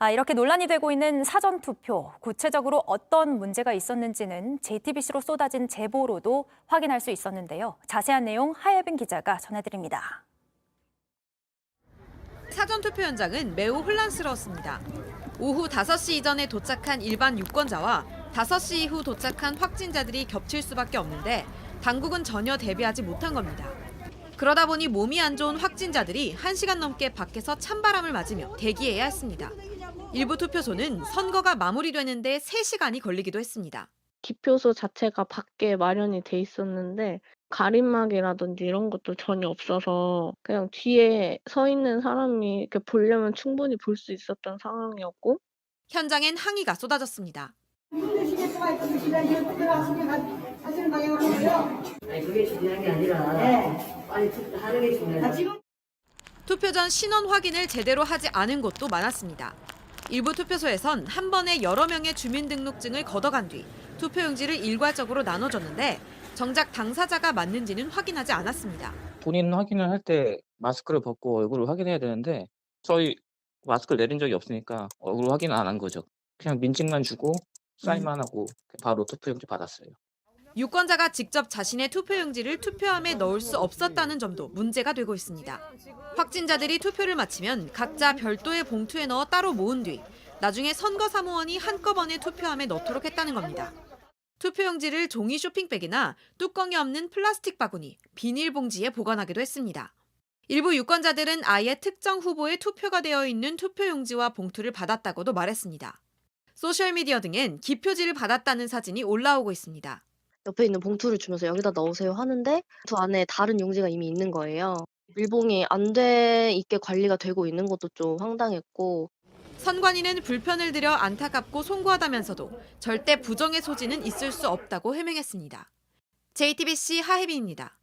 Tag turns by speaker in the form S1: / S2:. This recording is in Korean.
S1: 이렇게 논란이 되고 있는 사전투표, 구체적으로 어떤 문제가 있었는지는 JTBC로 쏟아진 제보로도 확인할 수 있었는데요. 자세한 내용 하예빈 기자가 전해드립니다.
S2: 사전투표 현장은 매우 혼란스러웠습니다. 오후 5시 이전에 도착한 일반 유권자와 5시 이후 도착한 확진자들이 겹칠 수밖에 없는데 당국은 전혀 대비하지 못한 겁니다. 그러다 보니 몸이 안 좋은 확진자들이 1시간 넘게 밖에서 찬바람을 맞으며 대기해야 했습니다. 일부 투표소는 선거가 마무리되는데 3시간이 걸리기도 했습니다.
S3: 기표소 자체가 밖에 마련이 돼 있었는데 가림막이라든지 이런 것도 전혀 없어서 그냥 뒤에 서 있는 사람이 이렇게 보려면 충분히 볼 수 있었던 상황이었고,
S2: 현장엔 항의가 쏟아졌습니다.
S4: 아니 그게 중요한 게 아니라 빨리 하는 게 중요하다.
S2: 투표 전 신원 확인을 제대로 하지 않은 곳도 많았습니다. 일부 투표소에선 한 번에 여러 명의 주민등록증을 걷어간 뒤 투표용지를 일괄적으로 나눠줬는데 정작 당사자가 맞는지는 확인하지 않았습니다.
S5: 본인 확인을 할 때 마스크를 벗고 얼굴을 확인해야 되는데 저희 마스크를 내린 적이 없으니까 얼굴 확인을 안 한 거죠. 그냥 민증만 주고 사인만 하고 바로 투표용지 받았어요.
S2: 유권자가 직접 자신의 투표용지를 투표함에 넣을 수 없었다는 점도 문제가 되고 있습니다. 확진자들이 투표를 마치면 각자 별도의 봉투에 넣어 따로 모은 뒤 나중에 선거사무원이 한꺼번에 투표함에 넣도록 했다는 겁니다. 투표용지를 종이 쇼핑백이나 뚜껑이 없는 플라스틱 바구니, 비닐봉지에 보관하기도 했습니다. 일부 유권자들은 아예 특정 후보의 투표가 되어 있는 투표용지와 봉투를 받았다고도 말했습니다. 소셜미디어 등엔 기표지를 받았다는 사진이 올라오고 있습니다.
S6: 옆에 있는 봉투를 주면서 여기다 넣으세요 하는데 그 안에 다른 용지가 이미 있는 거예요. 밀봉이 안 돼 있게 관리가 되고 있는 것도 좀 황당했고,
S2: 선관위는 불편을 들여 안타깝고 송구하다면서도 절대 부정의 소지는 있을 수 없다고 해명했습니다. JTBC 하혜빈입니다.